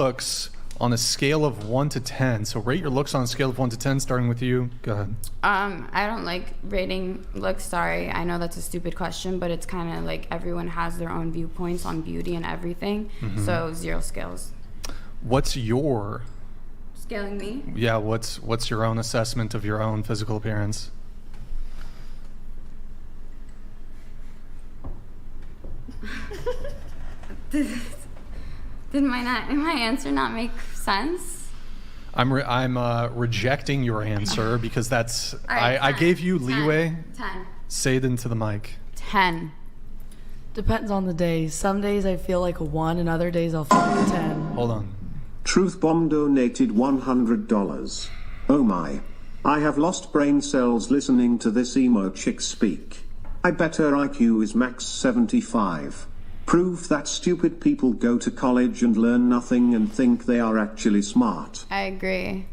looks on a scale of 1 to 10. So rate your looks on a scale of 1 to 10, starting with you. Go ahead. I don't like rating looks. Sorry, I know that's a stupid question, but it's kind of like everyone has their own viewpoints on beauty and everything. So 0 scales. What's your Scaling me? Yeah. What's your own assessment of your own physical appearance? Did my answer not make sense? I'm rejecting your answer because that's right, I 10, gave you 10, leeway. 10. Say it into the mic. 10. Depends on the days. Some days I feel like a 1, and other days I'll feel like a 10. Hold on. Truth Bomb donated $100. Oh my. I have lost brain cells listening to this emo chick speak. I bet her IQ is max 75. Proof that stupid people go to college and learn nothing and think they are actually smart. I agree.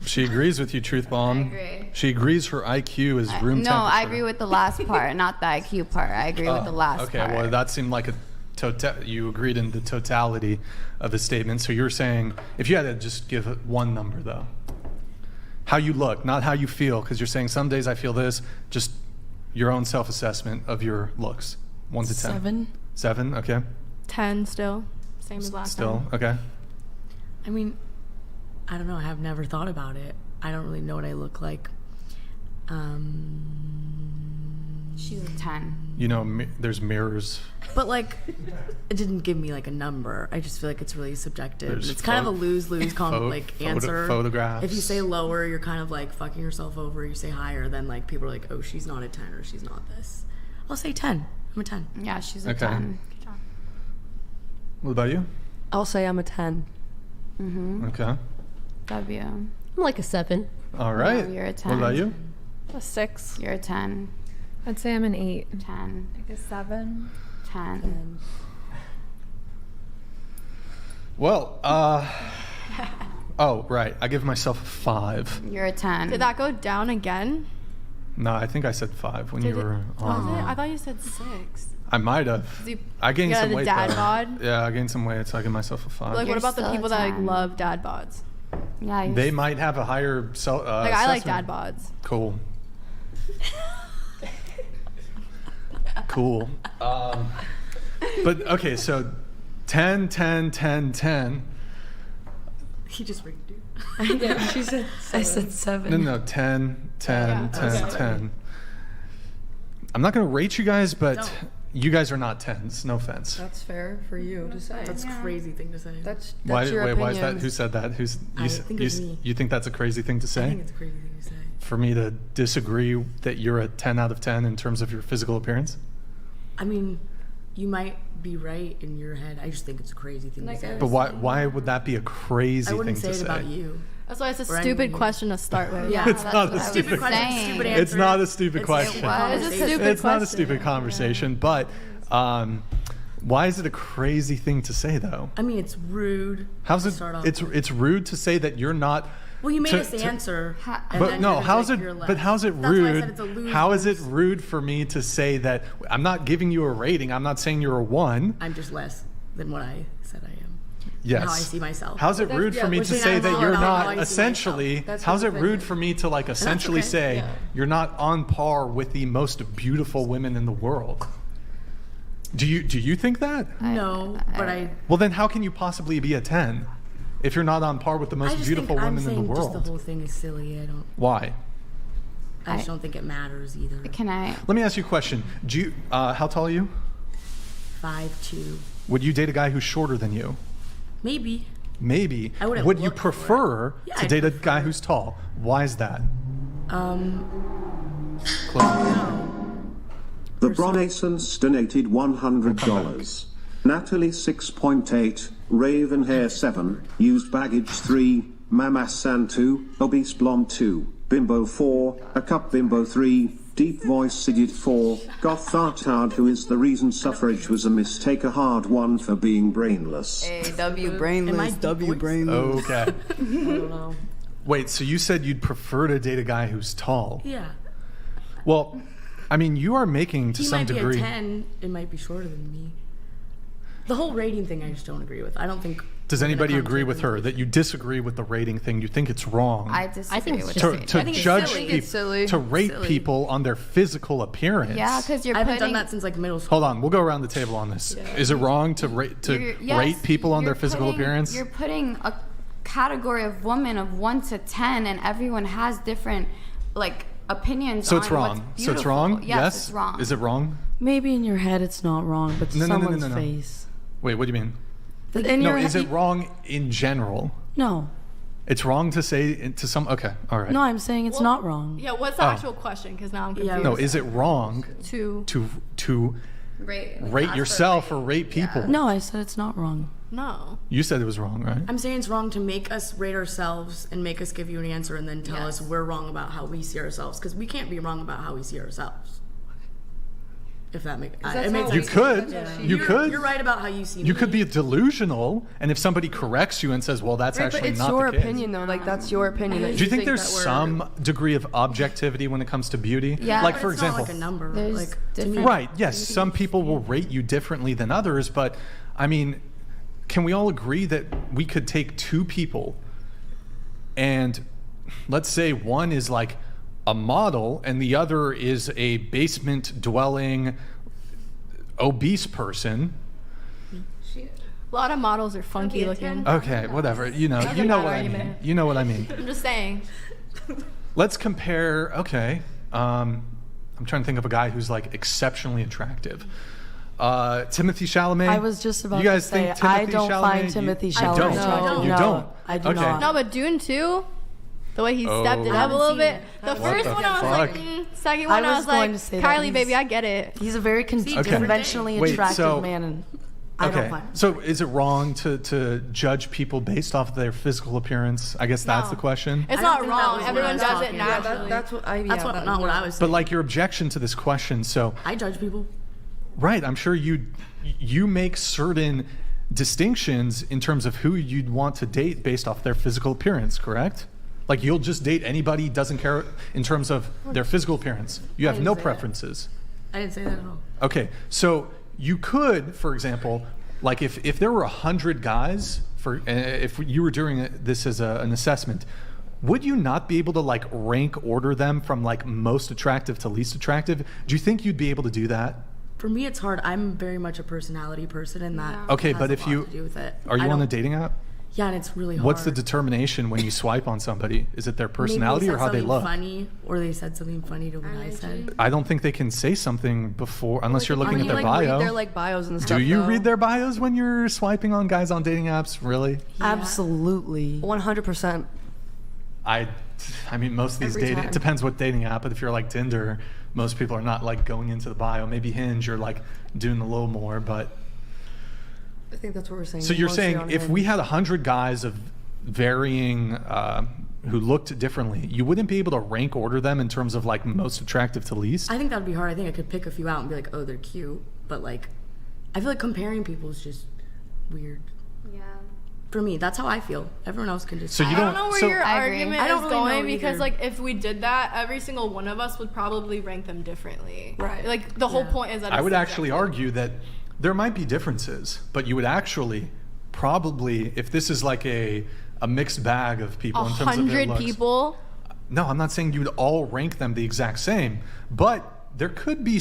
She agrees with you, Truth Bomb. I agree. She agrees her IQ is room temperature. No, I agree with the last part, not the IQ part. I agree with the last part. Okay, well, that seemed like you agreed in the totality of the statement. So you're saying, if you had to just give it one number, though, how you look, not how you feel, because you're saying some days I feel this, just your own self-assessment of your looks, 1 to 10. 7. 7, okay. 10 still. Same as last time. Still, okay. I mean, I don't know. I have never thought about it. I don't really know what I look like. She's a 10. You know, there's mirrors. But like, it didn't give me like a number. I just feel like it's really subjective. There's It's kind of a lose-lose answer. Photographs. If you say lower, you're kind of like fucking yourself over. You say higher, then like people are like, oh, she's not a 10 or she's not this. I'll say 10. I'm a 10. Yeah, she's a Okay. 10. What about you? I'll say I'm a 10. Okay. W. I'm like a 7. All right. you're a 10. What about you? A 6. You're a 10. I'd say I'm an 8. 10. Like a 7. 10. Well, oh, right. I give myself a 5. You're a 10. Did that go down again? No, I think I said 5 when you were Was on. it? I thought you said 6. I might have. I gained you got some the weight. dad though. bod? Yeah, I gained some weight, so I give myself a 5. Like, You're what about the still a people that like, 10. love dad bods? Yeah, They might have a higher Like, I like dad assessment. bods. Cool. Cool. But okay, so 10, 10, 10, 10. He just rigged you. She said 7. I said 7. No, 10, 10, Yeah. 10, 10. I'm not going to rate you guys, but No. you guys are not 10s. No offense. That's fair for you to say. That's a crazy thing to say. That's Why, your wait, opinion. why is that? Who said that? I think it's me. You think that's a crazy thing to I say? think it's a crazy thing to say. For me to disagree that you're a 10 out of 10 in terms of your physical appearance? I mean, you might be right in your head. I just think it's a crazy thing to say. But why would that be a crazy I thing wouldn't to say it say? about you. That's why it's a Or stupid anyone. question to start with. Yeah, It's that's not what a I was stupid question. saying. Stupid It's answer. not a stupid It's question. Why is it a stupid It's not a question? stupid conversation, but why is it a crazy thing to say though? I mean, it's rude. How's to it? start off It's with. rude to say that you're not. Well, you made to- us to- answer. and But then no, you're how's like, it? you're left. But how's it That's why I rude? said it's a lose-lose. How is it rude for me to say that? I'm not giving you a rating. I'm not saying you're a 1. I'm just less than what I said I am. Yes. How I see myself. How's it rude for me which to means say I'm that all you're about how I not see myself. essentially? That's How's his it rude opinion. for me to like essentially okay, say yeah. you're not on par with the most beautiful women in the world? Do you think that? No, but I Well, then how can you possibly be a 10 if you're not on par with the most just beautiful think I'm women in the saying just world? the whole thing is silly. Why? I just don't think it matters either. Can I? Let me ask you a question. Do you? How tall are you? 5'2". Would you date a guy who's shorter than you? Maybe. Maybe. I wouldn't Would you look for it. prefer Yeah, to I'd date a prefer guy it. who's tall? Why is that? Close. The Bronasons donated $100. Natalie 6.8, Raven Hair 7, Used Baggage 3, Mamasan 2, Obese Blonde 2, Bimbo 4, A Cup Bimbo 3, Deep Voice Sigid 4, Goth Thartard who is the reason suffrage was a mistake, a hard one for being brainless. W Am I brainless. W brainless? Okay. I don't know. Wait, so you said you'd prefer to date a guy who's tall? Yeah. Well, I mean, you are making to He some might degree. be a 10. It might be shorter than me. The whole rating thing I just don't agree with. I don't think Does when it anybody comes agree to with her that you disagree with the rating thing? You think it's wrong I disagree think it's with just- the to rating. judge silly. people, It's silly. to rate Silly. people on their physical appearance? Yeah, because you're I haven't putting. done that since like middle school. Hold on, we'll go around the table on this. Is it wrong to you're- yes, rate people on their you're physical putting- appearance? You're putting a category of women of 1 to 10, and everyone has different like opinions. So it's on wrong. What's So it's beautiful. wrong. Yes, it's wrong. Is it wrong? Maybe in your head it's not wrong, but to No, no, no, no, someone's no, no. face. Wait, what do you mean? In No, your is head, it wrong in general? No. It's wrong to say to some. Okay, all right. No, I'm saying it's not wrong. Yeah, what's the Oh. actual question? Because now I'm confused. Yeah, No, is it wrong To to Rate, like, rate ask for yourself rate. or rate people? No, I said it's not wrong. no. You said it was wrong, right? I'm saying it's wrong to make us rate ourselves and make us give you an answer and then tell us Yes. we're wrong about how we see ourselves because we can't be wrong about how we see ourselves. If that makes that's it makes how You sense. could. You You're- could. You're right about how you see me. You could be delusional, and if somebody corrects you and says, "Well, that's Right, but actually it's not your the case." opinion though. Like that's your opinion. That Do you think there's that we're- some degree of objectivity when it comes to beauty? Yeah, Like but for It's not example, like a number. There's Like to me, different- right? Yes, some people will rate you differently than others, but I mean, can we all agree that we could take two people, and let's say one is like a model and the other is a basement dwelling obese person? A lot of models are funky looking. Okay, whatever. You know what I mean. argument. You know what I mean. I'm just saying. Let's compare. Okay, I'm trying to think of a guy who's like exceptionally attractive. Timothy Chalamet. I was just about you guys to say, think Timothy I don't Chalamet, find Timothy you Chalamet don't. attractive. You No, don't. I do Okay. not. No, but Dune 2, the way he stepped it Oh. up a little bit. Haven't The seen it. first What one, the I was like, fuck? second one, I I was was going like, to say that. Kylie, baby, I get it. He's a very conventionally Wait, attractive so- man, and I Okay. don't find. So is it wrong to judge people based off of their physical appearance? I guess that's No. the question. It's I don't not think that wrong. was what I Everyone was does talking it about. Yeah, naturally. that's what I. That's yeah, not what I was But saying. like your objection to this question, so I judge people. right, I'm sure you make certain distinctions in terms of who you'd want to date based off their physical appearance, correct? Like you'll just date anybody, doesn't care in terms of their physical appearance. You have didn't no say that. preferences. I didn't say that at all. Okay, so you could, for example, like if there were 100 guys, if you were doing this as an assessment, would you not be able to like rank order them from like most attractive to least attractive? Do you think you'd be able to do that? For me, it's hard. I'm very much a personality person, and that Okay, has but a if lot you to do with it. are you I on a don't- dating app? Yeah, and it's really hard. What's the determination when you swipe on somebody? Is it their personality Maybe or how they said look? something funny, or they said something funny to what I said. I don't think they can say something before unless you're looking at their like, bio. Read their like bios and Do stuff. you though. read their bios when you're swiping on guys on dating apps? Really? Absolutely. 100%. I mean, most of these Every dating, time. it depends what dating app, but if you're like Tinder, most people are not like going into the bio. Maybe Hinge, you're like doing a little more, but. I think that's what we're saying. So you're Mostly saying on if Hinge. we had 100 guys of varying, who looked differently, you wouldn't be able to rank order them in terms of like most attractive to least? I think that'd be hard. I think I could pick a few out and be like, oh, they're cute. But like, I feel like comparing people is just weird. Yeah. For me, that's how I feel. Everyone else can just. So you I don't know where so- your I agree. argument I don't is really going know because, either. like, if we did that, every single one of us would probably rank them differently. Right. Like, the whole Yeah. point is that I it's would actually subjective. argue that there might be differences, but you would actually probably, if this is like a mixed bag of people in terms of their 100 looks. people. No, I'm not saying you would all rank them the exact same, but there could be,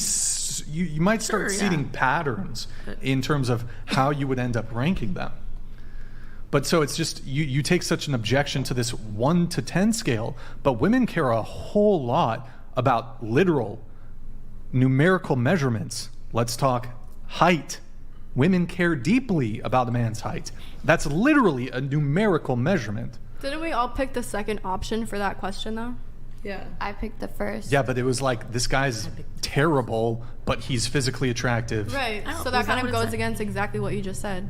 you might start Sure, yeah. seeing patterns in terms of how you would end up ranking them. But so it's just, you take such an objection to this 1 to 10 scale, but women care a whole lot about literal numerical measurements. Let's talk height. Women care deeply about a man's height. That's literally a numerical measurement. Didn't we all pick the second option for that question, though? Yeah. I picked the first. Yeah, but it was like, this guy's terrible, but he's physically attractive. Right. I don't- So that was that kind of what it goes said? against exactly what you just said.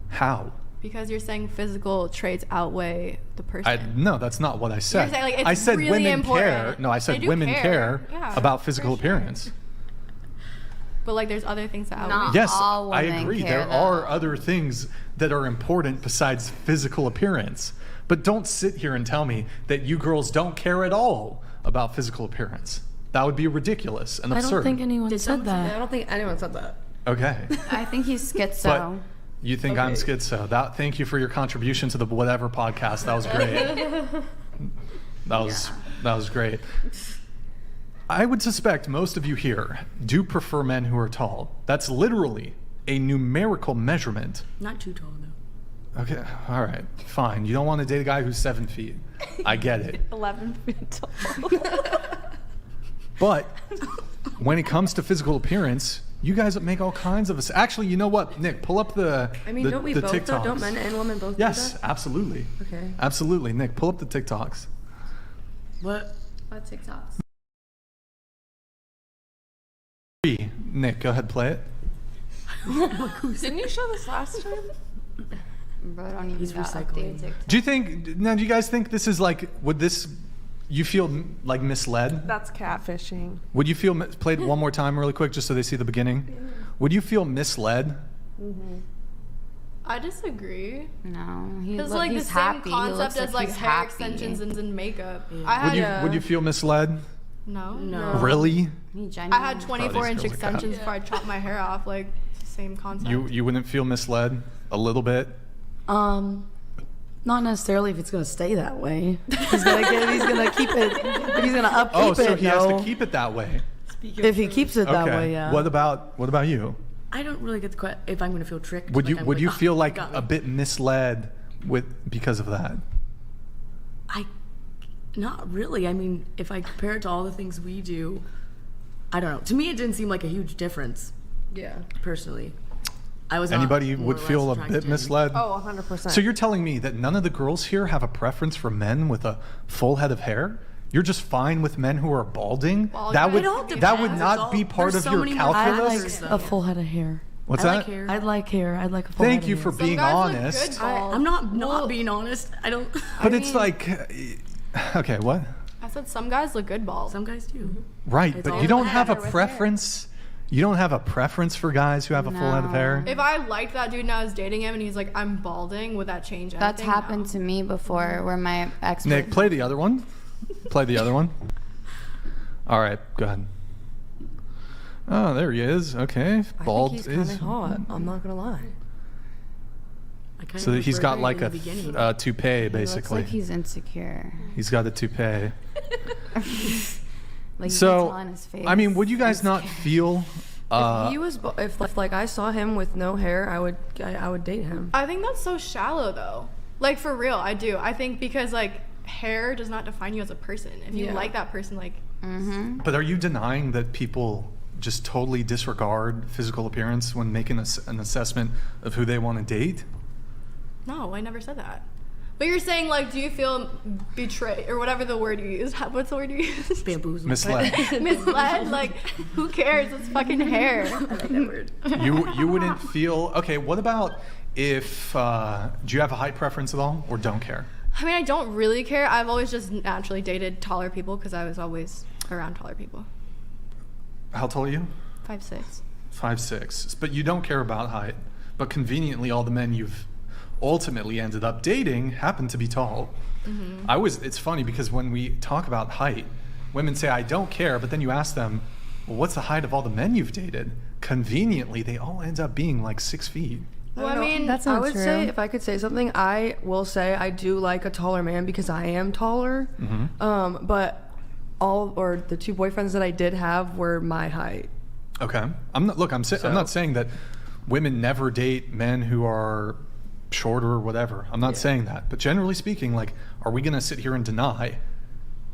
How? Because you're saying physical traits outweigh the person. No, that's not what I said. saying, like, it's I said really women important. care. No, I They said do women care. care Yeah, about physical for sure. appearance. But, like, there's other things that outweigh. Not Yes, all I women agree. care, There are though. other things that are important besides physical appearance. But don't sit here and tell me that you girls don't care at all about physical appearance. That would be ridiculous and I absurd. don't think anyone Did said someone say I that. don't think anyone said that. Okay. I think he's schizo. But You think I'm schizo. Thank you for your contribution to the Whatever podcast. That was great. That was great. I would suspect most of you here do prefer men who are tall. That's literally a numerical measurement. Not too tall though. Okay, all right, fine. You don't want to date a guy who's 7 feet. I get it. 11 feet tall. But when it comes to physical appearance, you guys make all kinds of... Actually, you know what, Nick? Pull up the I mean, the, don't we the both, TikToks. don't men and women both Yes, do that? absolutely. Okay. Absolutely. Nick, pull up the TikToks. What? What TikToks? Nick, go ahead, play it. Didn't you show this last time? Bro, I don't even He's got recycling. updated TikTok. Do you guys think this is like, you feel like misled? That's catfishing. Would you feel, play it one more time really quick just so they see the beginning? Would you feel misled? I disagree. No, It's like the he's same happy. He concept looks as like he's hair happy. extensions and makeup. Yeah. I had Would you feel misled? no. Really? He I genuinely. had 24-inch girls are extensions before I chopped my hair off. Like same concept. You wouldn't feel misled a little bit? Not necessarily if it's gonna stay that way. He's gonna keep it. If he's gonna upkeep Oh, so it, he has no. to keep it that way. If he keeps it that way, yeah. What about you? I don't really get the question if I'm gonna feel tricked. Would like you "Oh, feel like got me." a bit misled because of that? Not really. I mean, if I compare it to all the things we do, I don't know. To me, it didn't seem like a huge difference. Yeah. Personally, I was. not Anybody more would or feel a less attracted bit to him. misled? Oh, 100%. So you're telling me that none of the girls here have a preference for men with a full head of hair? You're just fine with men who are balding? Bald That guys? would It all that would depends. not It's all- be part there's of so your many more I calculus? like a full head of hair. What's I that? like hair. I'd like hair. I'd like a full Thank head you of for hair. Some being guys look honest. good bald. I'm not being honest. I don't. But it's like okay, what? I said some guys look good bald. Some guys do. Right, It's but all you don't the have a matter with preference. You don't have a preference for guys who have a full head of hair? If I liked that dude and I was dating him and he's like, I'm balding, would that change anything? That's happened to me before, where my ex. Nick, play the other one. Play the other one. All right, go ahead. Oh, there he is. Okay, I bald think he's kind is. of hot. I'm not gonna lie. I kind So of he's got like a beginning. toupee, He looks basically. like he's insecure. He's got a toupee. Like you can So, tell on his face. I mean, would you guys not feel? If he was, if like I saw him with no hair, I would date him. I think that's so shallow though. Like for real, I do. I think because like hair does not define you as a person. If you Yeah. like that person, like But are you denying that people just totally disregard physical appearance when making an assessment of who they want to date? no, I never said that. But you're saying like, do you feel betrayed or whatever the word you use? What's the word you use? Bamboozled. Misled. Misled? Like, who cares? It's fucking hair. I like that word. You wouldn't feel okay. What about if do you have a height preference at all, or don't care? I mean, I don't really care. I've always just naturally dated taller people because I was always around taller people. How tall are you? 5'6". 5'6". But you don't care about height. But conveniently, all the men you've ultimately ended up dating happen to be tall. It's funny because when we talk about height, women say, I don't care, but then you ask them, well, what's the height of all the men you've dated? Conveniently, they all end up being like 6 feet. Well, I mean, That's I not would true. say, if I could say something, I will say I do like a taller man because I am taller. But the two boyfriends that I did have were my height. Okay. I'm not saying that women never date men who are shorter or whatever. I'm not saying that. But generally speaking, like, are we going to sit here and deny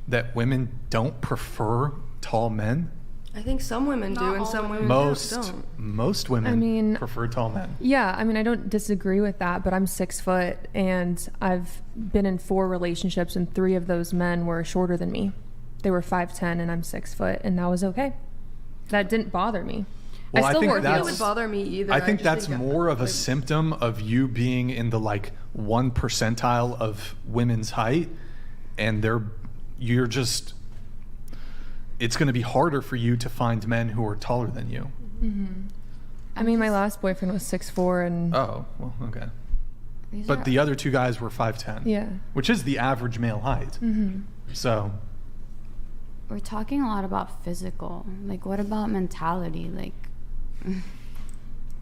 that women don't prefer tall men? I think some women do, Not and all some women. women Most women I mean- prefer tall men. Yeah, I mean, I don't disagree with that, but I'm 6 foot and I've been in 4 relationships and 3 of those men were shorter than me. They were 5'10" and I'm 6 foot, and that was okay. That didn't bother me. Well, I still think wore I don't think it that's- would bother me either. I think just that's more of a symptom of you being in the like 1 percentile of women's height, and it's going to be harder for you to find men who are taller than you. I mean, my last boyfriend was 6'4", and Oh, well, okay. These But are- the other 2 guys were 5'10". yeah. Which is the average male height. So, we're talking a lot about physical. Like, what about mentality? Like,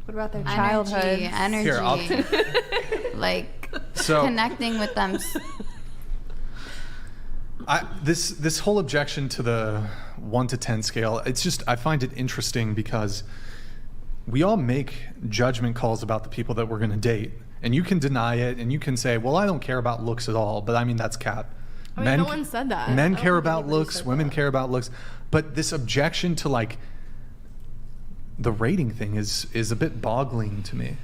What about their Energy, childhood? Here, I'll- like So- connecting with them. This whole objection to the 1 to 10 scale, it's just, I find it interesting because we all make judgment calls about the people that we're going to date. And you can deny it and you can say, well, I don't care about looks at all. But I mean, that's cap. I mean, no one said that. I Men don't care think about anybody looks, said women that. care about looks. But this objection to like the rating thing is a bit boggling to me.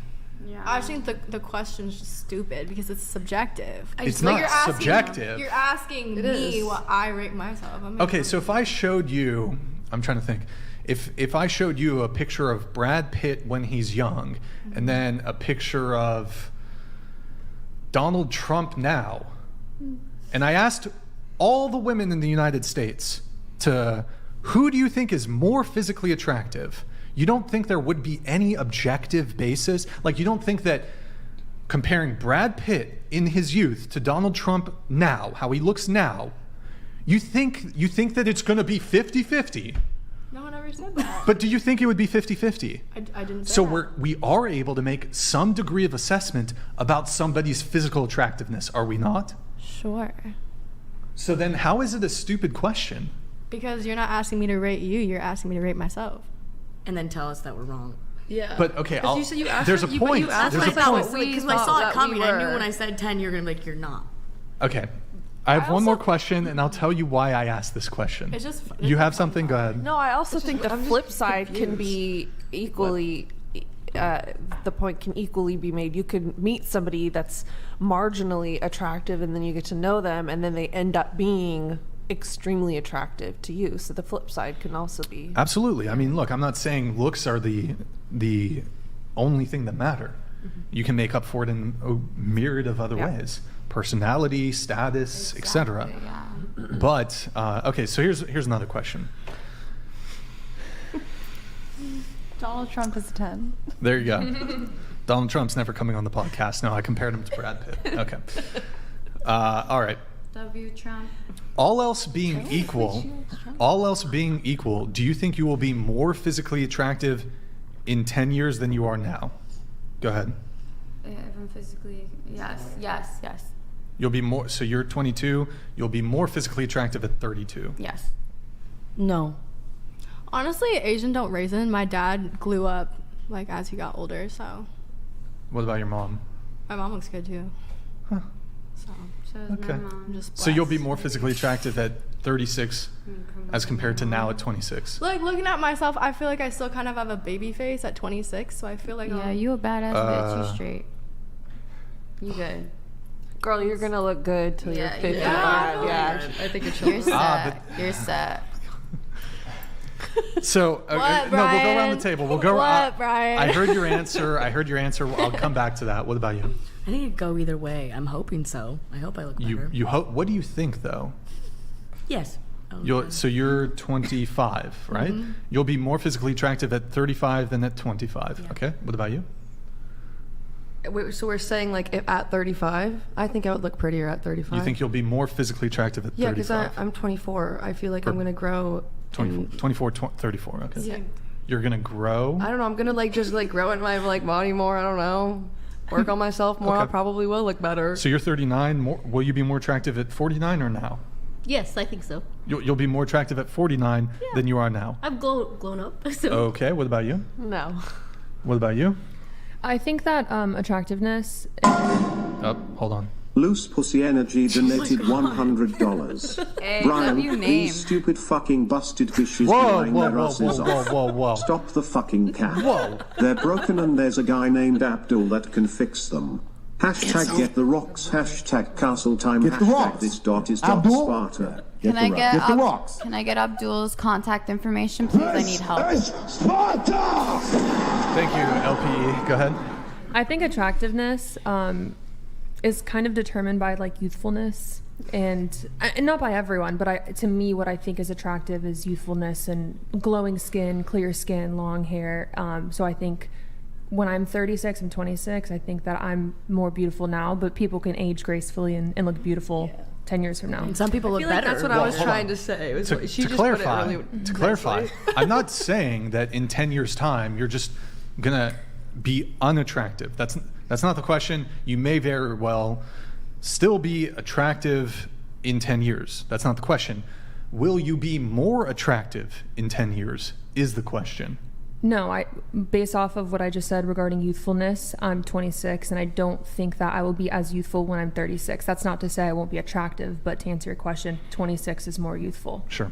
Yeah. I think the question's just stupid because it's subjective. It's Like, not you're asking- subjective. You're asking me is. what I rate myself. I mean, Okay, so if I showed you, I'm trying to think, if I showed you a picture of Brad Pitt when he's young, and then a picture of Donald Trump now, and I asked all the women in the United States to, who do you think is more physically attractive? You don't think there would be any objective basis? Like, you don't think that comparing Brad Pitt in his youth to Donald Trump now, how he looks now, you think that it's going to be 50-50? no one ever said that. But do you think it would be 50-50? I didn't say So that. we are able to make some degree of assessment about somebody's physical attractiveness, are we not? Sure. So then how is it a stupid question? Because you're not asking me to rate you, you're asking me to rate myself. And then tell us that we're wrong. Yeah. But okay, you said you asked there's a us- you- but point. you asked There's us a that point. we Because I thought saw that it coming. we I knew were. when I said 10, you're going to be like, you're not. Okay. I have one more question, and I'll tell you why I asked this question. It's just You have something? Go ahead. No, I also think the flip side can be equally. The point can equally be made. You could meet somebody that's marginally attractive, and then you get to know them, and then they end up being extremely attractive to you. So the flip side can also be. Absolutely. I mean, look, I'm not saying looks are the only thing that matter. You can make up for it in a myriad of other Yeah. ways. Personality, status, etc. Yeah. But okay, so here's another question. Donald Trump is a 10. There you go. Donald Trump's never coming on the podcast. No, I compared him to Brad Pitt. Okay. All right. W Trump. All else being equal, do you think you will be more physically attractive in 10 years than you are now? Go ahead. If I'm physically, yes. You'll be more, so you're 22, you'll be more physically attractive at 32. Yes. No. honestly, Asian don't raisin. My dad grew up like as he got older, so What about your mom? my mom looks good too. Huh. So So is Okay. my mom. I'm just So you'll be blessed. more physically attractive at 36 as compared to now at 26. Like looking at myself, I feel like I still kind of have a baby face at 26, so I feel like Yeah, you a badass bitch. You straight. You good. Girl, you're gonna look good till Yeah, you're 55. yeah. Yeah. I think it's You're set. Ah, You're set. So What, no, we'll go around Brian? the table. We'll go. What, Brian? I heard your answer. I'll come back to that. What about you? I think it'd go either way. I'm hoping so. I hope I look better. You hope. What do you think though? Yes. You're 25, right? Mm-hmm. You'll be more physically attractive at 35 than at 25. Yeah. Okay. What about you? So we're saying like if at 35, I think I would look prettier at 35. You think you'll be more physically attractive at Yeah, 35? because I'm 24. I feel like Or I'm gonna grow. 24, 34. Okay. Yeah. You're gonna grow. I don't know. I'm gonna like just like grow in my like body more. I don't know. Work on myself more. Okay. I probably will look better. So you're 39. Will you be more attractive at 49 or now? Yes, I think so. You'll be more attractive at 49 than you are now. I've grown up. So Okay. What about you? No. What about you? I think that attractiveness. Oh, hold on. Loose Pussy Energy donated $100. Hey, Brian, love you name. these stupid fucking busted fishes Whoa, line whoa, their whoa, asses whoa, off. whoa, whoa, whoa. Stop the fucking cat. Whoa. They're broken and there's a guy named Abdul that can fix them. Hashtag get the rocks, hashtag castle time, Get the hashtag rocks. this dot is dot Abdul? Sparta. Can I get Get the rocks. Can I get Abdul's contact information, please? I need help. Sparta! Thank you, LPE. Go ahead. I think attractiveness is kind of determined by like youthfulness, and not by everyone, but to me, what I think is attractive is youthfulness and glowing skin, clear skin, long hair. So I think when I'm 36 and 26, I think that I'm more beautiful now, but people can age gracefully and look beautiful 10 years from now. And some people I look feel like better. that's what I was hold trying on. to say. It was To, she to just clarify, put it really to clarify, nicely. I'm not saying that in 10 years' time you're just gonna be unattractive? That's not the question. You may very well still be attractive in 10 years. That's not the question. Will you be more attractive in 10 years is the question. No, based off of what I just said regarding youthfulness, I'm 26 and I don't think that I will be as youthful when I'm 36. That's not to say I won't be attractive, but to answer your question, 26 is more youthful. Sure.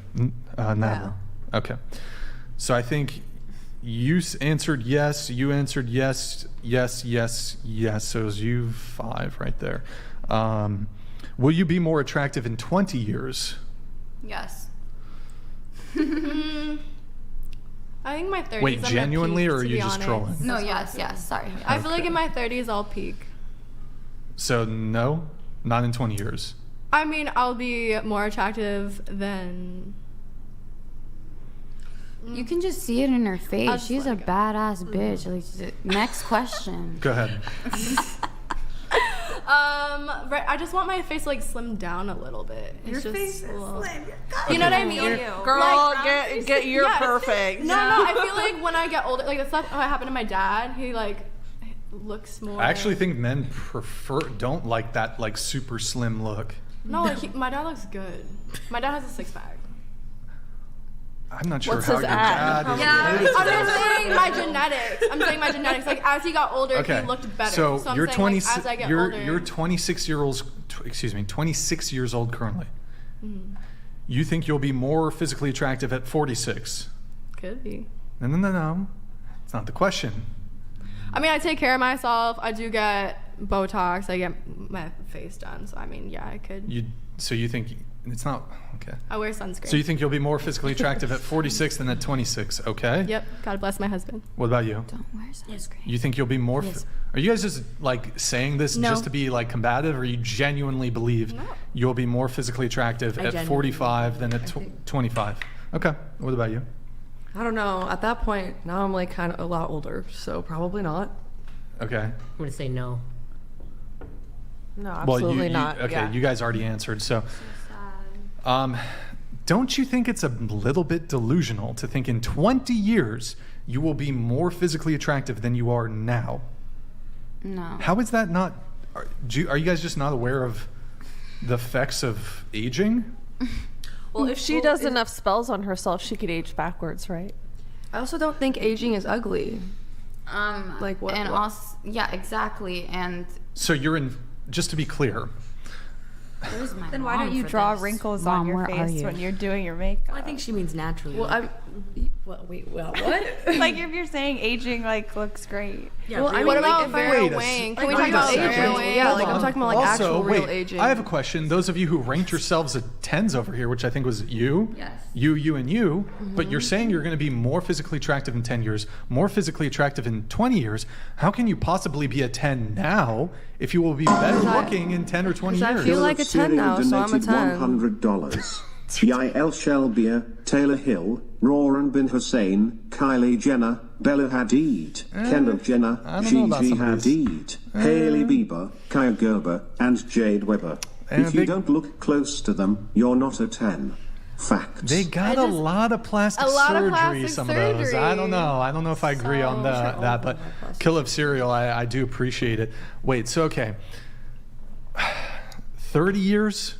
Never. Okay. So I think you answered yes, you answered yes, yes, yes, yes. So it was you 5 right there. Will you be more attractive in 20 years? Yes. I think my 30s. Wait, I'm gonna genuinely, peak, or are to you be just honest. trolling? No, yes. Sorry. I feel like in my 30s I'll peak. So no, not in 20 years. I mean, I'll be more attractive than. You can just see it in her face. just She's like a badass bitch. Like, next question. Go ahead. Right, I just want my face like slimmed down a little bit. It's Your just face is a little- slim. You know what I mean? Girl, Like, get you're yes. perfect. No, I feel like when I get older, like the stuff that happened to my dad, he like looks more. I actually think men don't like that like super slim look. No, like my dad looks good. My dad has a 6-pack. I'm not sure What's how his your ad? dad is Yeah, related to I'm that. just saying my genetics. I'm saying my genetics. Like as he got older, Okay. he looked better. So, I'm you're saying, 20. like, as I get you're older, you're 26 years old currently. Mm-hmm. You think you'll be more physically attractive at 46? could be. No. It's not the question. I mean, I take care of myself. I do get Botox. I get my face done. So I mean, yeah, I could. So you think it's not okay? I wear sunscreen. So you think you'll be more physically attractive at 46 than at 26? Okay. Yep. God bless my husband. What about you? Don't wear sunscreen. You think you'll be more? Yes. Are you guys just like saying this No. just to be like combative, or you genuinely believe No. you'll be more physically attractive I at genuinely 45 than at 25? Okay. What about you? I don't know. At that point, now I'm like kind of a lot older, so probably not. Okay. I'm gonna say no. No, Well, absolutely you not. okay, yeah. you guys already answered. So, don't you think it's a little bit delusional to think in 20 years you will be more physically attractive than you are now? No. How is that not? Are you guys just not aware of the effects of aging? Well, if she does enough spells on herself, she could age backwards, right? I also don't think aging is ugly. Like what? And what- also, yeah, exactly. And So you're in. Just to be clear, where's my Then why mom don't you for draw this? wrinkles Mom, on your where are face you? when you're doing your makeup? I think she means naturally. Well, I'm. Wait, what? like if you're saying aging like looks great. Yeah, Well, I really? What mean, about like, if Vera Wait a Wang? s- Can we wait talk a about second. Vera Wang? Yeah, Hold like I'm on. talking about like Also, actual real wait, aging. I have a question. Those of you who ranked yourselves at 10s over here, which I think was you, Yes. you, and you, but you're saying you're going to be more physically attractive in 10 years, more physically attractive in 20 years. How can you possibly be a 10 now if you will be better looking in 10 or 20 'cause I years? feel like a 10 now, so I'm a 10. $100. Yael Shelbia, Taylor Hill, Roran bin Hussein, Kylie Jenner, Bella Hadid, Kendall Jenner, I don't know about Gigi some of Hadid, Hailey Bieber, Kaya Gerber, and Jade Weber. If you they- don't look close to them, you're not a 10. Facts. They got a lot of plastic A lot of surgery, plastic some of those. I don't surgery. know. I don't know if I agree on that, but Kill of Cereal, I do appreciate it. Wait, so okay. 30 years?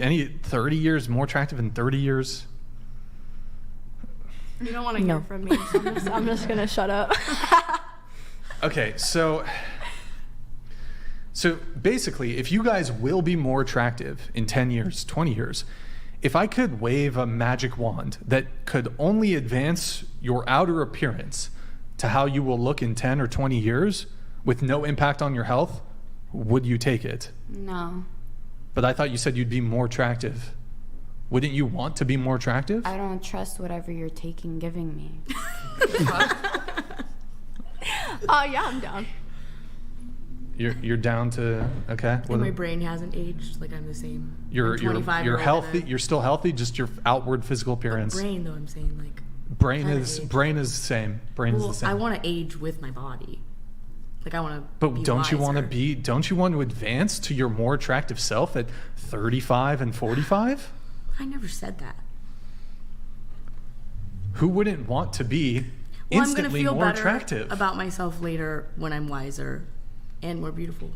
Any 30 years more attractive in 30 years? You don't want to hear from me. So I'm just gonna shut up. Okay, so basically, if you guys will be more attractive in 10 years, 20 years, if I could wave a magic wand that could only advance your outer appearance to how you will look in 10 or 20 years with no impact on your health, would you take it? No. But I thought you said you'd be more attractive. Wouldn't you want to be more attractive? I don't trust whatever you're giving me. Yeah, I'm down. You're down to okay. And my brain hasn't aged. Like I'm the same. You're 25-year-old healthy. and You're still healthy. Just your outward physical appearance. brain, though, I'm saying like. Brain kinda is age. brain is the same. Brain is Well, the same. I want to age with my body. Like I want to. But don't you want to advance to your more attractive self at 35 and 45? I never said that. Who wouldn't want to be Well, I'm gonna instantly feel more better attractive. about myself later when I'm wiser and more beautiful.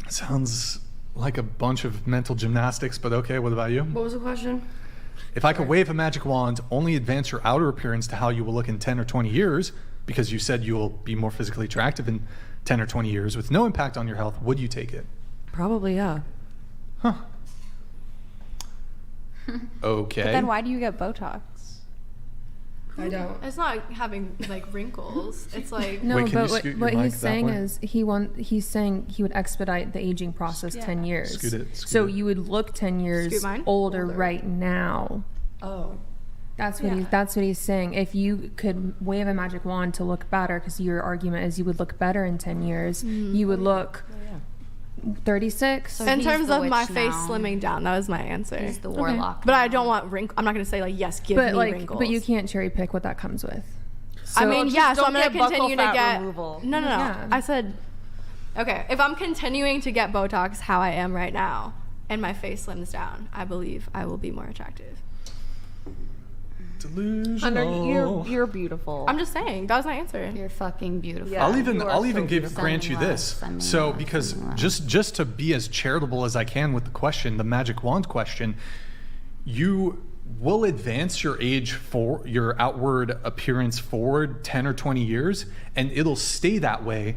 Sounds like a bunch of mental gymnastics, but okay, what about you? What was the question? If I could wave a magic wand, only advance your outer appearance to how you will look in 10 or 20 years, because you said you will be more physically attractive in 10 or 20 years with no impact on your health, would you take it? Probably, yeah. Huh. Okay. But then why do you get Botox? I don't. It's not having like wrinkles. It's like No, Wait, can you but scoot your what mic he's that saying way? is he's saying he would expedite the aging process 10 years. Scoot it, scoot so it. you would look 10 years Scoot mine? older Older. right now. Oh. That's what he's saying. If you could wave a magic wand to look better, because your argument is you would look better in 10 years, you would look 36. So in he's terms the of my witch face now. slimming down, that was my answer. He's the warlock. But now. I don't want wrinkles. I'm not gonna say like yes, give but me like, wrinkles. but you can't cherry pick what that comes with. I So- mean, just yeah. So don't I'm gonna get buccal continue to fat get removal. No. Yeah. I said, okay. If I'm continuing to get Botox how I am right now, and my face slims down, I believe I will be more attractive. Delusional. You're beautiful. I'm just saying. That was my answer. You're fucking beautiful. Yeah. I'll even you are I'll so even beautiful. grant you this. Send me So love, because send me love. just to be as charitable as I can with the question, the magic wand question, you will advance your age for your outward appearance forward 10 or 20 years, and it'll stay that way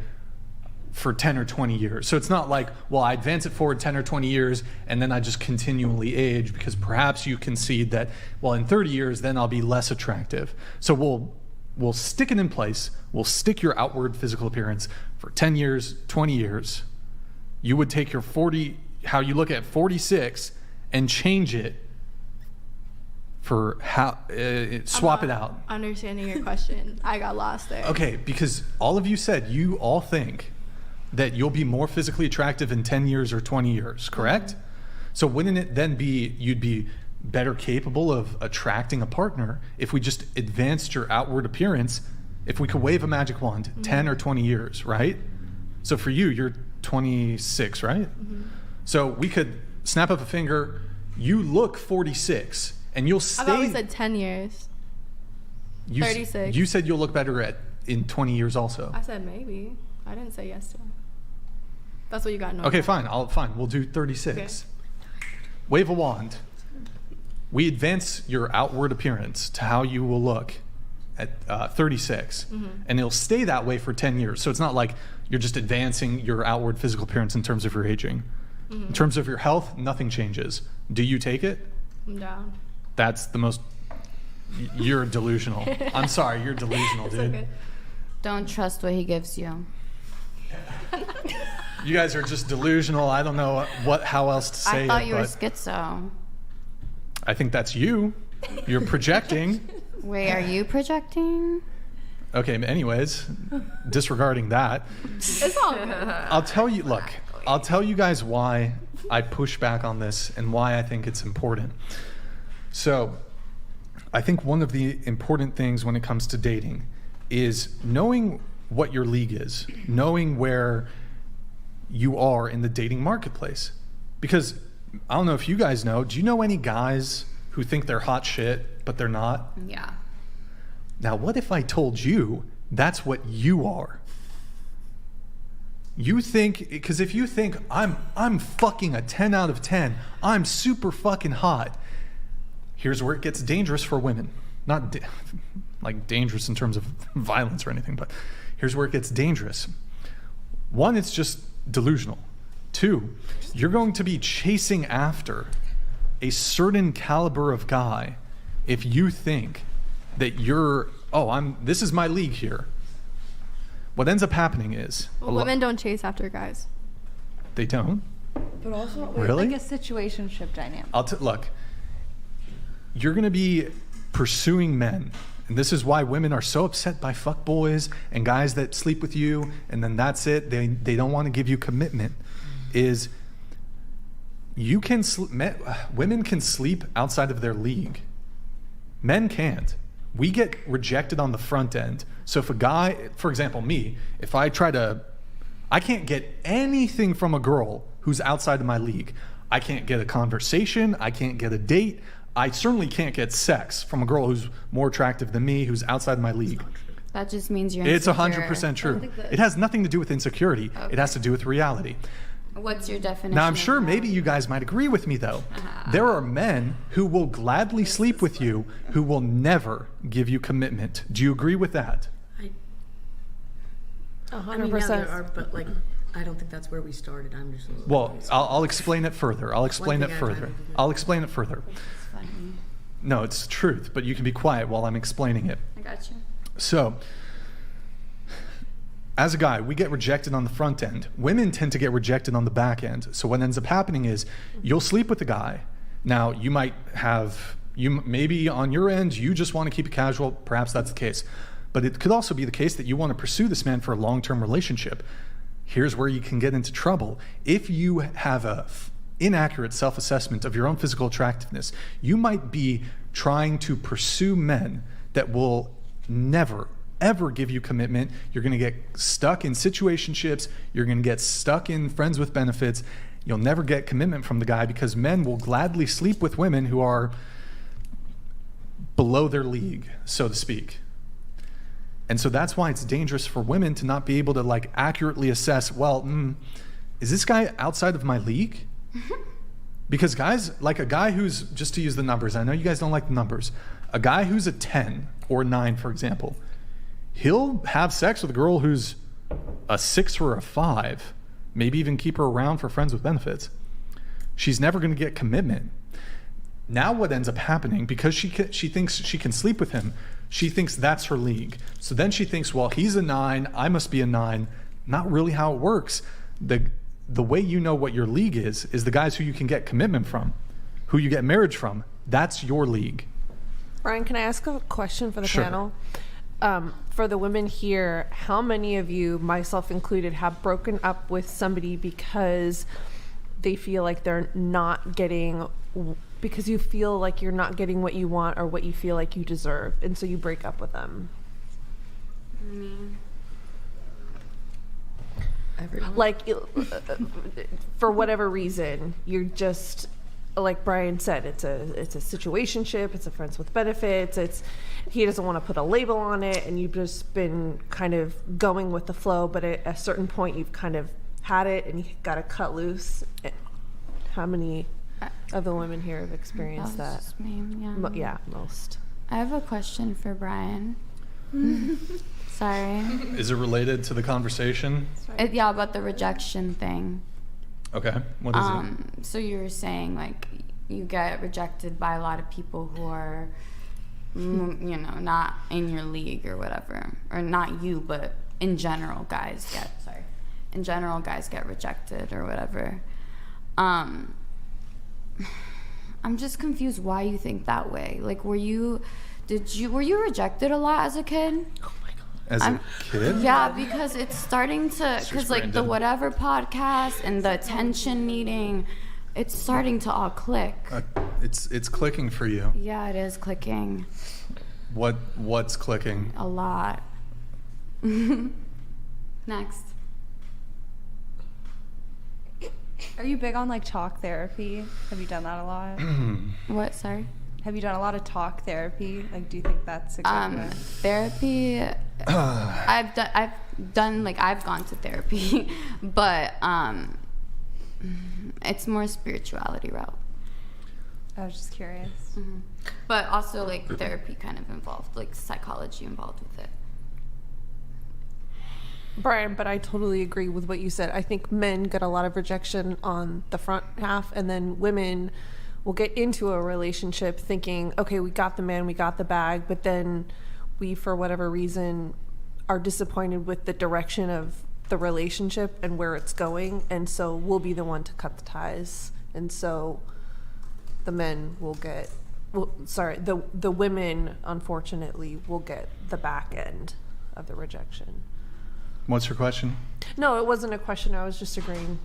for 10 or 20 years. So it's not like, well, I advance it forward 10 or 20 years and then I just continually age, because perhaps you concede that, well, in 30 years, then I'll be less attractive. So we'll stick it in place. We'll stick your outward physical appearance for 10 years, 20 years. You would take your 40, how you look at 46 and change it for how, swap it out. Understanding your question, I got lost there. Okay, because all of you said you all think that you'll be more physically attractive in 10 years or 20 years, correct? So wouldn't it then be you'd be better capable of attracting a partner if we just advanced your outward appearance, if we could wave a magic wand 10 or 20 years, right? So for you, you're 26, right? So we could snap up a finger, you look 46, and you'll stay. I thought we said 10 years. 36. You said you'll look better in 20 years also. I said maybe. I didn't say yes to it. That's what you got. No. Okay, fine. We'll do 36. Okay. Wave a wand. We advance your outward appearance to how you will look at 36, and it'll stay that way for 10 years. So it's not like you're just advancing your outward physical appearance in terms of your aging. In terms of your health, nothing changes. Do you take it? I'm down. That's the most. You're delusional. I'm sorry, you're delusional, It's dude. okay. Don't trust what he gives you. You guys are just delusional. I don't know how else to say I thought it, you were but schizo. I think that's you. You're projecting. Wait, are you projecting? Okay, anyways, disregarding that, It's all good. I'll tell you guys why I push back on this and why I think it's important. So, I think one of the important things when it comes to dating is knowing what your league is, knowing where you are in the dating marketplace. Because I don't know if you guys know, do you know any guys who think they're hot shit, but they're not? Yeah. Now, what if I told you that's what you are? You think, because if you think I'm fucking a 10 out of 10, I'm super fucking hot. Here's where it gets dangerous for women. Not like dangerous in terms of violence or anything, but here's where it gets dangerous. One, it's just delusional. Two, you're going to be chasing after a certain caliber of guy if you think that this is my league here. What ends up happening is Well, women don't chase after guys. they don't. But also, Really? Like a situationship dynamic. Look, you're going to be pursuing men. And this is why women are so upset by fuckboys and guys that sleep with you, and then that's it. They don't want to give you commitment. Is you can women can sleep outside of their league. Men can't. We get rejected on the front end. So if a guy, for example, me, if I can't get anything from a girl who's outside of my league. I can't get a conversation. I can't get a date. I certainly can't get sex from a girl who's more attractive than me, who's outside my league. That just means you're It's insecure. 100% true. It has nothing to do with insecurity. It has to do with reality. What's your definition? Now, I'm of sure that? maybe you guys might agree with me, though. There are men who will gladly sleep with you who will never give you commitment. Do you agree with that? 100%. There are, but like, I don't think that's where we started. I'm just. Well, I'll explain it further. I'll explain it further. I'll explain it further. It's funny. No, it's the truth, but you can be quiet while I'm explaining it. I got you. So, as a guy, we get rejected on the front end. Women tend to get rejected on the back end. So what ends up happening is you'll sleep with a guy. Now, you might have, maybe on your end, you just want to keep it casual. Perhaps that's the case. But it could also be the case that you want to pursue this man for a long-term relationship. Here's where you can get into trouble. If you have a inaccurate self-assessment of your own physical attractiveness, you might be trying to pursue men that will never, ever give you commitment. You're going to get stuck in situationships. You're going to get stuck in friends with benefits. You'll never get commitment from the guy because men will gladly sleep with women who are below their league, so to speak. And so that's why it's dangerous for women to not be able to like accurately assess, well, is this guy outside of my league? Because guys, like a guy who's, just to use the numbers, I know you guys don't like the numbers, a guy who's a 10 or 9, for example, he'll have sex with a girl who's a 6 or a 5, maybe even keep her around for friends with benefits. She's never going to get commitment. Now what ends up happening, because she thinks she can sleep with him, she thinks that's her league. So then she thinks, well, he's a 9, I must be a 9. Not really how it works. The way you know what your league is the guys who you can get commitment from, who you get marriage from. That's your league. Brian, can I ask a question for the Sure. panel? For the women here, how many of you, myself included, have broken up with somebody because they feel like they're not getting, because you feel like you're not getting what you want or what you feel like you deserve, and so you break up with them? Everyone. Like, for whatever reason, you're just, like Brian said, it's a situationship, it's a friends with benefits, he doesn't want to put a label on it, and you've just been kind of going with the flow, but at a certain point you've kind of had it and you got to cut loose. How many of the women here have experienced that? Just me, Yeah, most. I have a question for Brian. Sorry. Is it related to the conversation? Yeah, about the rejection thing. Okay, what is it? So you were saying like you get rejected by a lot of people who are, not in your league or whatever, or not you, but in general, guys get rejected or whatever. I'm just confused why you think that way. Like, were you rejected a lot as a kid? As a kid? Yeah, because it's starting to, because like the whatever podcast and the attention needing, it's starting to all click. It's clicking for you. Yeah, it is clicking. What's clicking? A lot. Next. Are you big on like talk therapy? Have you done that a lot? What? Sorry. Have you done a lot of talk therapy? Like, do you think that's a good way? Therapy. I've gone to therapy, but it's more spirituality route. I was just curious. Mm-hmm. But also like therapy kind of involved, like psychology involved with it. Brian, but I totally agree with what you said. I think men get a lot of rejection on the front half, and then women will get into a relationship thinking, okay, we got the man, we got the bag, but then we, for whatever reason, are disappointed with the direction of the relationship and where it's going, and so we'll be the one to cut the ties. And so the men will get, the women, unfortunately, will get the back end of the rejection. What's your question? No, it wasn't a question. I was just agreeing.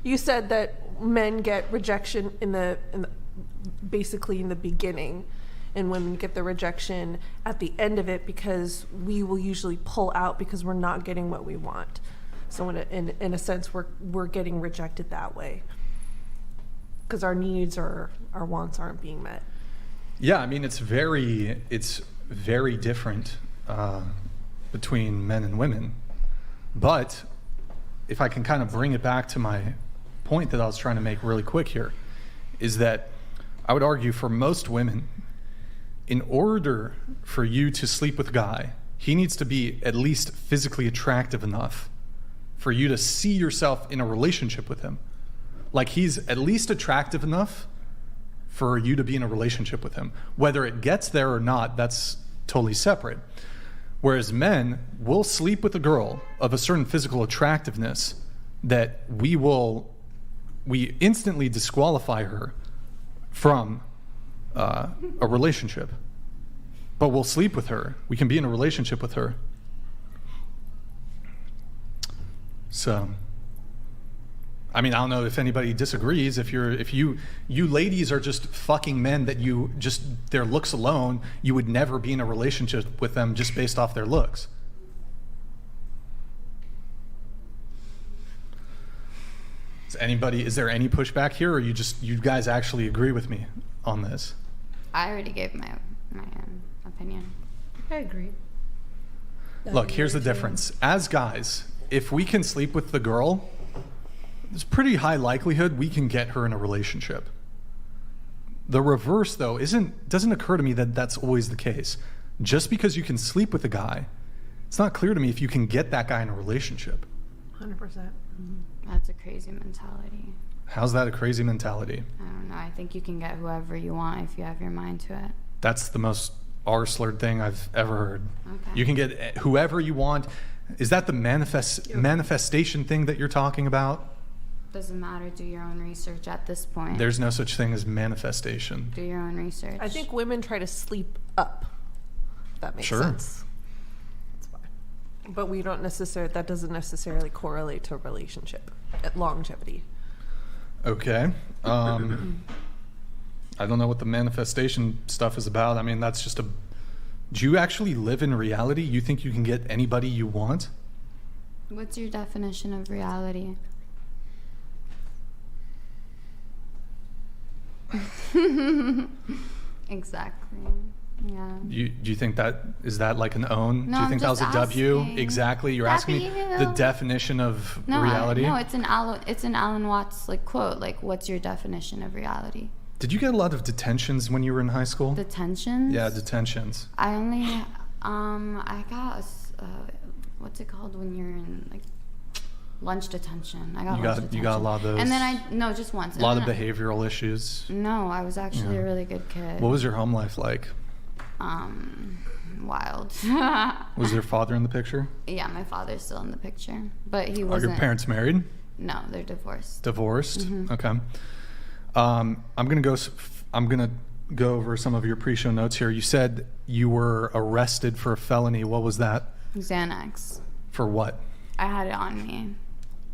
You said that men get rejection basically in the beginning, and women get the rejection at the end of it because we will usually pull out because we're not getting what we want. So in a sense, we're getting rejected that way. because our needs or our wants aren't being met. Yeah, I mean, it's very different between men and women. But if I can kind of bring it back to my point that I was trying to make really quick here, is that I would argue for most women, in order for you to sleep with a guy, he needs to be at least physically attractive enough for you to see yourself in a relationship with him. Like, he's at least attractive enough for you to be in a relationship with him. Whether it gets there or not, that's totally separate. Whereas men will sleep with a girl of a certain physical attractiveness that we instantly disqualify her from a relationship. But we'll sleep with her. We can be in a relationship with her. So, I mean, I don't know if anybody disagrees. If you ladies are just fucking men that you just, their looks alone, you would never be in a relationship with them just based off their looks. Is there any pushback here, or you guys actually agree with me on this? I already gave my opinion. I agree. Look, here's the difference. As guys, if we can sleep with the girl, there's pretty high likelihood we can get her in a relationship. The reverse, though, doesn't occur to me that that's always the case. Just because you can sleep with a guy, it's not clear to me if you can get that guy in a relationship. 100%. That's a crazy mentality. How's that a crazy mentality? I don't know. I think you can get whoever you want if you have your mind to it. That's the most R-slurred thing I've ever heard. Okay. You can get whoever you want. Is that the manifestation thing that you're talking about? Doesn't matter. Do your own research at this point. There's no such thing as manifestation. Do your own research. I think women try to sleep up. If that makes sense. That's fine. But we don't necessarily, that doesn't necessarily correlate to a relationship, longevity. Okay. I don't know what the manifestation stuff is about. I mean, that's just do you actually live in reality? You think you can get anybody you want? What's your definition of reality? Exactly. Yeah. Do you think is that like an own? No, Do you think that was a W? asking. Exactly. You're asking me the definition of reality? No, it's an Alan Watts quote. Like, what's your definition of reality? Did you get a lot of detentions when you were in high school? Detentions? Yeah, detentions. I only, I got, what's it called when you're in lunch detention? I got lunch detention. You got a lot of those. And then just once. A lot of behavioral issues. No, I was actually a really good kid. What was your home life like? Wild. Was your father in the picture? Yeah, my father's still in the picture, but he Are wasn't. your parents married? No, they're divorced. Divorced? Mm-hmm. Okay. I'm gonna go over some of your pre-show notes here. You said you were arrested for a felony. What was that? Xanax. For what? I had it on me.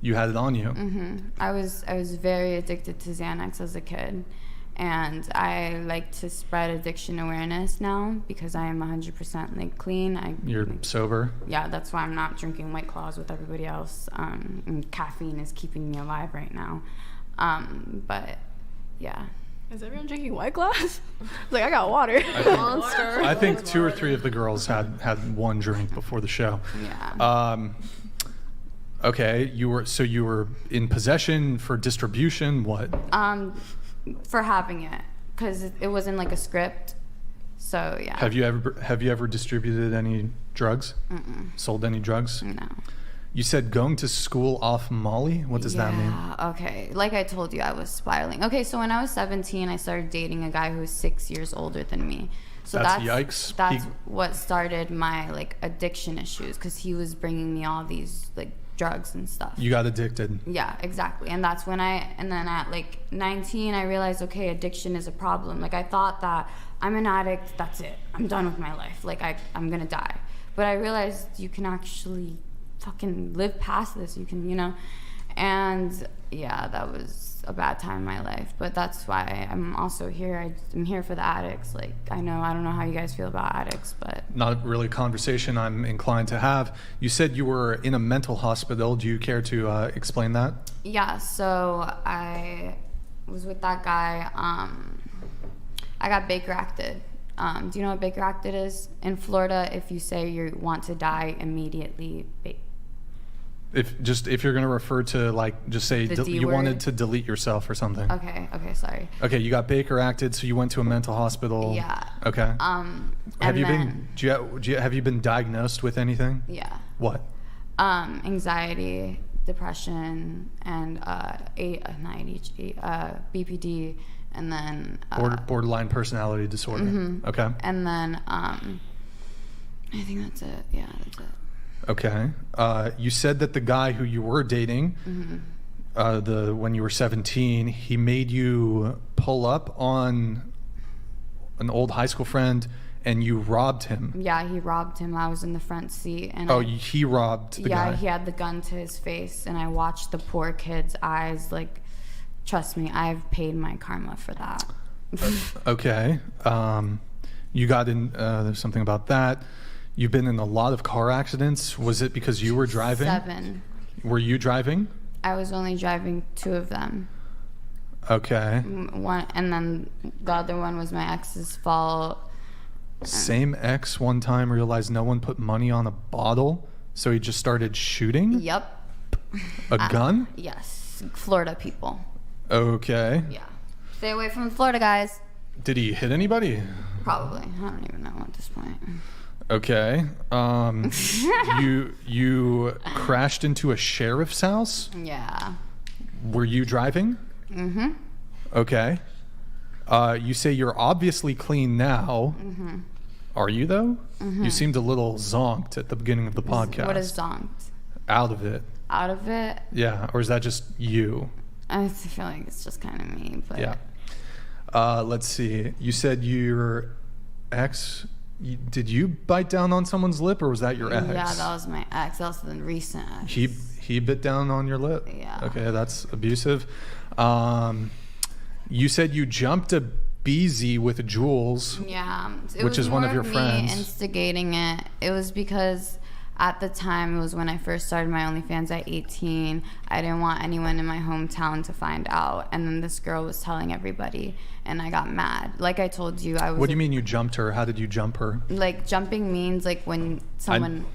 You had it on you? Mm-hmm. I was very addicted to Xanax as a kid, and I like to spread addiction awareness now because I am 100% clean. You're sober? Yeah, that's why I'm not drinking White Claws with everybody else. And caffeine is keeping me alive right now. But yeah. Is everyone drinking White Claws? I got water. Monster. I think 2 or 3 of the girls had one drink before the show. Yeah. Okay, you were in possession for distribution. What? For having it, because it wasn't a script. So yeah. Have you ever distributed any drugs? Mm-mm. Sold any drugs? No. You said going to school off Molly? What does that mean? Yeah, okay. Like I told you, I was spiraling. Okay, so when I was 17, I started dating a guy who was 6 years older than me. So that's yikes. That's what started my addiction issues, because he was bringing me all these drugs and stuff. You got addicted. Yeah, exactly. And that's when and then at 19, I realized, okay, addiction is a problem. I thought that I'm an addict, that's it. I'm done with my life. I'm gonna die. But I realized you can actually fucking live past this. You can, and yeah, that was a bad time in my life. But that's why I'm also here. I'm here for the addicts. I don't know how you guys feel about addicts, but not really a conversation I'm inclined to have. You said you were in a mental hospital. Do you care to explain that? Yeah, so was with that guy, I got Baker acted. Do you know what Baker acted is? In Florida, if you say you want to die immediately, if you're gonna refer to, like, just say The D you word? wanted to delete yourself or something. Okay, sorry. Okay, you got Baker acted, so you went to a mental hospital. Yeah. Okay. Have you then- have you been diagnosed with anything? Yeah. What? Anxiety, depression, and BPD, and then Borderline personality disorder. Mhm. Okay. And then I think that's it. Yeah, that's it. Okay. You said that the guy who you were dating, when you were 17, he made you pull up on an old high school friend and you robbed him. Yeah, he robbed him. I was in the front seat, and He robbed the guy. Yeah, he had the gun to his face, and I watched the poor kid's eyes. Like, trust me, I've paid my karma for that. Okay. You got in. There's something about that. You've been in a lot of car accidents. Was it because you were driving? 7. Were you driving? I was only driving 2 of them. Okay. One, and then the other one was my ex's fault. Same ex one time realized no one put money on a bottle, so he just started shooting? Yep. A gun? Yes. Florida people. Okay. Yeah. Stay away from Florida, guys. Did he hit anybody? Probably. I don't even know at this point. Okay. You crashed into a sheriff's house? Yeah. Were you driving? Mm-hmm. Okay. You say you're obviously clean now. Mm-hmm. Are you, though? Mhm. You seemed a little zonked at the beginning of the podcast. What is zonked? Out of it. Out of it? Yeah. Or is that just you? I feel like it's just kind of me, but Yeah. Let's see. You said your ex. Did you bite down on someone's lip, or was that your ex? Yeah, that was my ex. That was the recent ex. He bit down on your lip. Yeah. Okay, that's abusive. You said you jumped a BZ with Jules. Yeah, it which was is one more of your me friends. instigating it. It was because at the time, it was when I first started my OnlyFans at 18. I didn't want anyone in my hometown to find out, and then this girl was telling everybody, and I got mad. Like I told you, I was. What do you mean you jumped her? How did you jump her? Like, jumping means like when someone.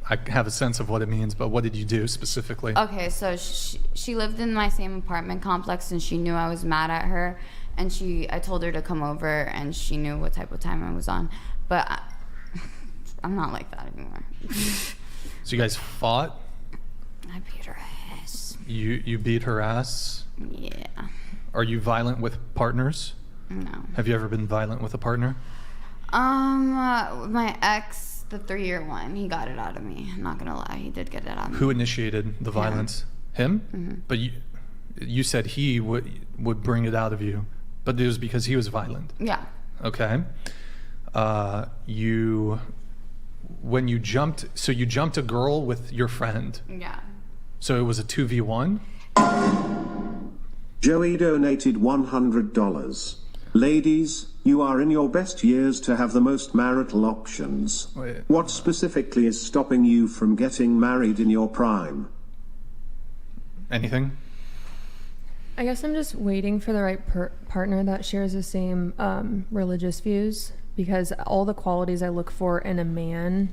I have a sense of what it means, but what did you do specifically? Okay, so she lived in my same apartment complex, and she knew I was mad at her, and I told her to come over, and she knew what type of time I was on, but I'm not like that anymore. So you guys fought? I beat her ass. You beat her ass? Yeah. Are you violent with partners? No. Have you ever been violent with a partner? My ex, the 3-year one, he got it out of me. I'm not gonna lie, he did get it out of me. Who initiated the violence? Him? Mhm. But you said he would bring it out of you, but it was because he was violent. Yeah. Okay. When you jumped, so you jumped a girl with your friend. Yeah. So it was a 2v1? Joey donated $100. Ladies, you are in your best years to have the most marital options. Wait. What specifically is stopping you from getting married in your prime? Anything? I guess I'm just waiting for the right partner that shares the same religious views, because all the qualities I look for in a man,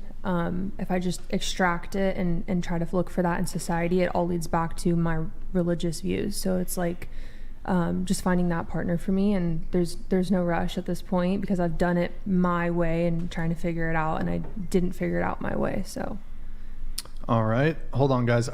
if I just extract it and try to look for that in society, it all leads back to my religious views. So it's like just finding that partner for me, and there's no rush at this point because I've done it my way and trying to figure it out, and I didn't figure it out my way. So All right. Hold on, guys.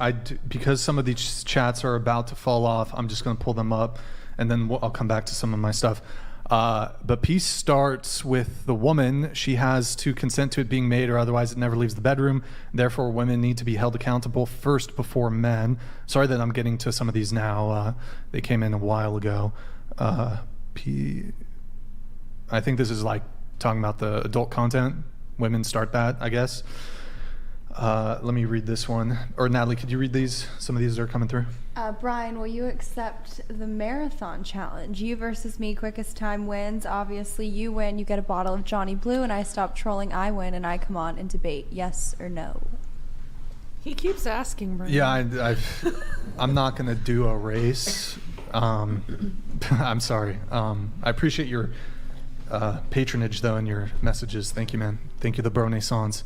Because some of these chats are about to fall off, I'm just going to pull them up, and then I'll come back to some of my stuff. But peace starts with the woman. She has to consent to it being made, or otherwise it never leaves the bedroom. Therefore, women need to be held accountable first before men. Sorry that I'm getting to some of these now. They came in a while ago. I think this is like talking about the adult content. Women start that, I guess. Let me read this one. Or Natalie, could you read these? Some of these are coming through. Brian, will you accept the marathon challenge? You versus me, quickest time wins. Obviously, you win, you get a bottle of Johnny Blue, and I stop trolling, I win, and I come on and debate yes or no. He keeps asking, Brian. Yeah, I'm not going to do a race. I'm sorry. I appreciate your patronage, though, and your messages. Thank you, man. Thank you, the Bronaissance.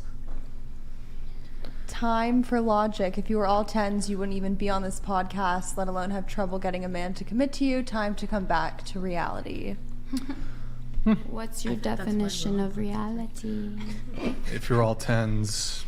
Time for logic. If you were all 10s, you wouldn't even be on this podcast, let alone have trouble getting a man to commit to you. Time to come back to reality. What's your definition of reality? If you're all 10s,